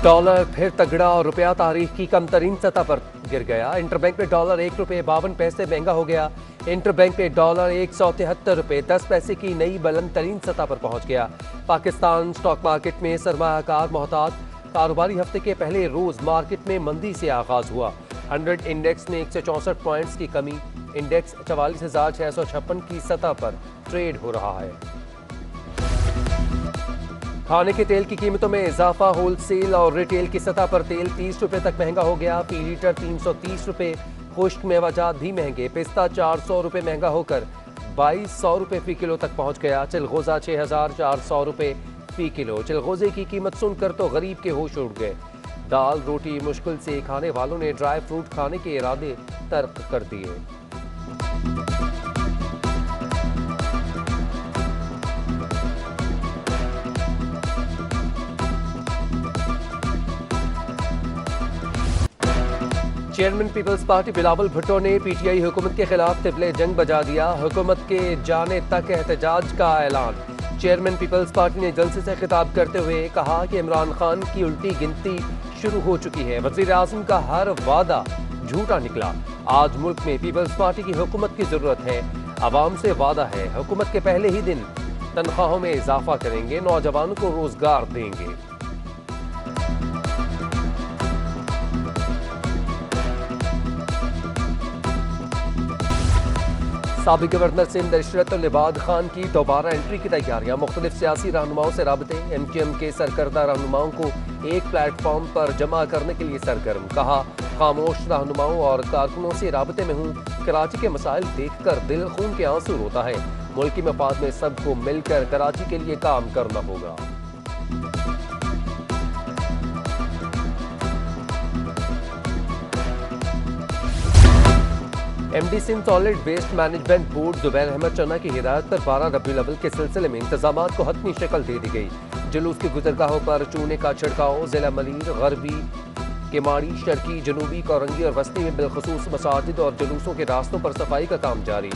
Dollar फिर तगड़ा और रुपया तारीख की कम तरीन सतह पर गिर गया। इंटरबैंक में डॉलर 1 रुपये 52 पैसे महंगा हो गया। इंटरबैंक में डॉलर 173 रुपये 10 पैसे की नई बुलंद तरीन सतह पर पहुंच गया। पाकिस्तान स्टॉक मार्केट में सरमायाकार मोहतात कारोबारी हफ्ते के पहले रोज मार्केट में मंदी से आगाज हुआ। 100 इंडेक्स में 164 पॉइंट्स की कमी। इंडेक्स 44,656 की सतह पर ट्रेड हो रहा है। खाने के तेल की कीमतों में इजाफा। होलसेल और रिटेल की सतह पर तेल 30 रुपये तक महंगा हो गया। फी लीटर 330 रुपये। खुश्क मेवाजात भी महंगे। पिस्ता 400 रुपये महंगा होकर 2200 रुपये फी किलो तक पहुंच गया। चिलगोजा 6400 रुपये फी किलो। चिलगोजे की कीमत सुनकर तो गरीब के होश उड़ गए। दाल रोटी मुश्किल से खाने वालों ने ड्राई फ्रूट खाने के इरादे तर्क कर दिए। Chairman Peoples Party Bilawal Bhutto ने पीटीआई हुकूमत के खिलाफ तिबले जंग बजा दिया। हुकूमत के जाने तक एहतजाज का ऐलान। चेयरमैन पीपल्स पार्टी ने जलसे से खिताब करते हुए कहा कि इमरान खान की उल्टी गिनती शुरू हो चुकी है। वज़ीर आज़म का हर वादा झूठा निकला। आज मुल्क में पीपल्स पार्टी की हुकूमत की जरूरत है। आवाम से वादा है, हुकूमत के पहले ही दिन तनख्वाहों में इजाफा करेंगे, नौजवानों को रोजगार देंगे। साबिक गवर्नर सिंध इशरत लिबाद खान की दोबारा एंट्री की तैयारियां। मुख्तलिफ सियासी रहनुमाओं से राबते। MQM के सरकर्दा रहनुमाओं को एक प्लेटफॉर्म पर जमा करने के लिए सरगर्म। कहा, खामोश रहनुमाओं और कारकुनों से राबते में हूँ। कराची के मसाइल देखकर दिल खून के आंसू रोता है। मुल्की मफाद में सबको मिलकर कराची के लिए काम करना होगा। MD Sindh solid waste management board Zubair Ahmed Channa की हिदायत पर 12 रबीउल अव्वल के सिलसिले में इंतजामात को हतमी शक्ल दे दी गई। जुलूस की गुजरगाहों पर चूने का छिड़काव। जिला मलीर, गरबी, केमाड़ी, शर्की, जनूबी, कोरंगी और वस्ती में बिलखसूस मसाजिद और जुलूसों के रास्तों पर सफाई का काम जारी।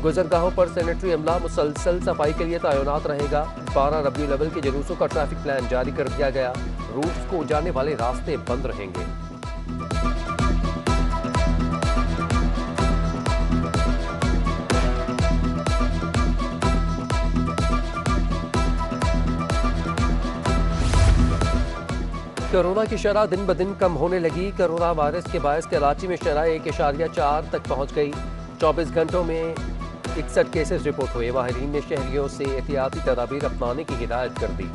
गुजरगाहों पर सैनिटरी अमला मुसलसल सफाई के लिए तैनात रहेगा। 12 रबीउल अव्वल के जुलूसों का ट्रैफिक प्लान जारी कर दिया गया। रूट्स को जाने वाले रास्ते बंद रहेंगे। कोरोना की शरह दिन ब दिन कम होने लगी। कोरोना वायरस के बायस कराची में शरह 1.4 तक पहुंच गई। 24 घंटों में 61 केसेस रिपोर्ट हुए। माहिरीन ने शहरियों से एहतियाती तदाबीर अपनाने की हिदायत कर दी।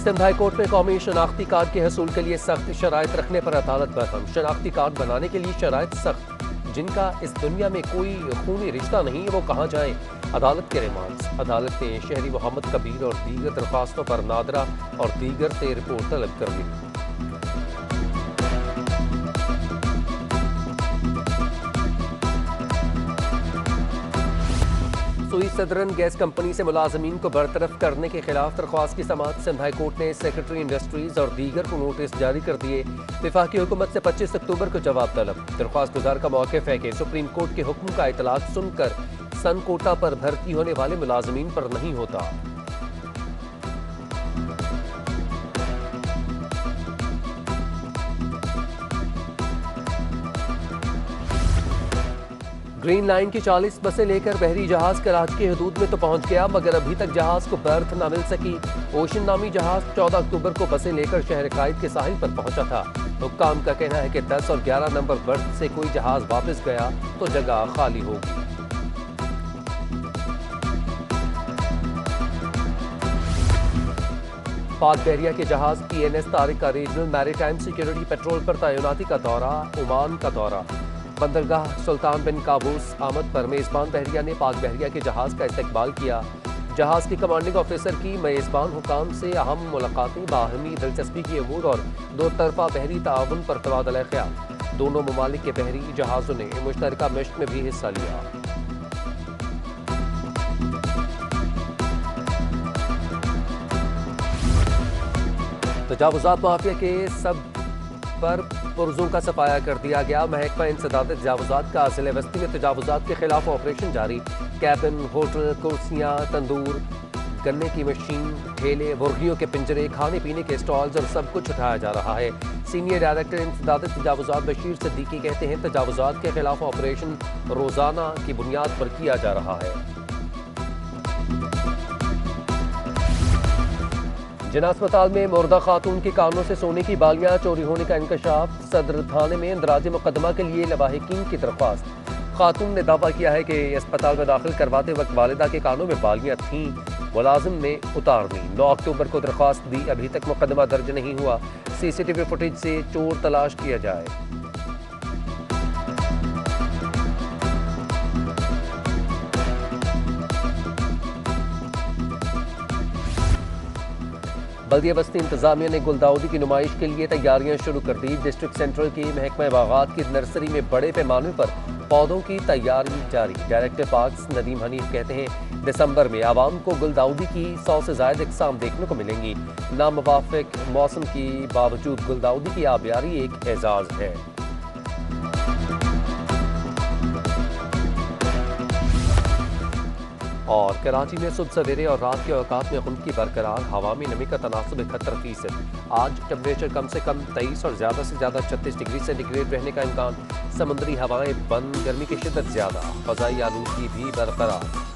सिंध हाई कोर्ट में कौमी शनाख्ती कार्ड के हसूल के लिए सख्त शराइत रखने पर अदालत बरहम। शनाख्ती कार्ड बनाने के लिए शराइत सख्त। जिनका इस दुनिया में कोई खूनी रिश्ता नहीं, वो कहाँ जाएं? अदालत के रिमांड्स। अदालत ने शहरी मोहम्मद कबीर और दीगर दरख्वास्तों पर नादरा और दीगर से रिपोर्ट तलब कर ली। सुई सदरन गैस कंपनी से मुलाजमीन को बरतरफ करने के खिलाफ दरख्वास्त की समाअत। सिंध हाई कोर्ट ने सेक्रेटरी इंडस्ट्रीज और दीगर को नोटिस जारी कर दिए। वफाकी हुकूमत से 25 अक्टूबर को जवाब तलब। दरख्वास्त गुजार का मौक़िफ़ है कि सुप्रीम कोर्ट के हुक्म का इतलाक सुनकर सन कोटा पर भर्ती होने वाले मुलाजमीन पर नहीं होता। ग्रीन लाइन की 40 बसें लेकर बहरी जहाज कराची की हदूद में तो पहुंच गया, मगर अभी तक जहाज को बर्थ न मिल सकी। ओशन नामी जहाज 14 अक्टूबर को बसें लेकर शहर कायद के साहिल पर पहुंचा था। हुक्काम का कहना है कि 10 और 11 नंबर बर्थ से कोई जहाज वापस गया तो जगह खाली होगी। पाक बहरिया के जहाज PNS तारिक का रीजनल मैरीटाइम सिक्योरिटी पेट्रोल पर तैनाती का दौरा। ओमान का दौरा। बंदरगाह सुल्तान बिन काबूस आमद पर मेज़बान बहरिया ने पाक बहरिया के जहाज़ का इस्तकबाल किया। जहाज़ की कमांडिंग ऑफिसर की मेज़बान हुकाम से अहम मुलाकातें, बाहमी दिलचस्पी की अमूर और दो तरफा बहरी ताउन पर तबादला ख्याल। दोनों ममालिक के बहरी जहाज़ों ने मुश्तरका मशक़ में भी हिस्सा लिया। तजावुज़ात माफिया के सब पर पुर्जों का सफाया कर दिया गया। महकमा इंसदाद तजावुजात का जिले वस्ती में तजावुजात के खिलाफ ऑपरेशन जारी। कैबिन, होटल, कुर्सियाँ, तंदूर, गन्ने की मशीन, ठेले, मुर्गियों के पिंजरे, खाने पीने के स्टॉल्स और सब कुछ उठाया जा रहा है। सीनियर डायरेक्टर इंसदाद तजावुजात बशीर सिद्दीकी कहते हैं तजावुजात के खिलाफ ऑपरेशन रोजाना की बुनियाद पर किया जा रहा है। जिना अस्पताल में मुर्दा खातून के कानों से सोने की बालियां चोरी होने का इंकशाफ। सदर थाने में इंदराज मुकदमा के लिए लवाहिकीन की दरख्वास्त। खातून ने दावा किया है कि अस्पताल में दाखिल करवाते वक्त वालिदा के कानों में बालियां थीं, मुलाजिम ने उतार दी। 9 अक्टूबर को दरख्वास्त दी, अभी तक मुकदमा दर्ज नहीं हुआ। सीसीटीवी फुटेज से चोर तलाश किया जाए। बल्दिया बस्ती इंतजामिया ने गुलदाउदी की नुमाइश के लिए तैयारियां शुरू कर दी। डिस्ट्रिक्ट सेंट्रल की महकमा बागात की नर्सरी में बड़े पैमाने पर पौधों की तैयारी जारी। डायरेक्टर पार्क्स नदीम हनीफ कहते हैं दिसंबर में आवाम को गुलदाउदी की 100 से ज्यादा इकसाम देखने को मिलेंगी। नामुवाफिक मौसम की बावजूद गुलदाउदी की आबियारी एक एजाज है। और कराची में सुबह सवेरे और रात के औकात में खुनकी बरकरार। हवा में नमी का तनासुब 71%। आज टेम्परेचर कम से कम 23 और ज़्यादा से ज़्यादा 36 डिग्री सेंटीग्रेड रहने का इम्कान। समुद्री हवाएं बंद, गर्मी की शिद्दत ज़्यादा, फ़ज़ाई आलूदगी भी बरकरार।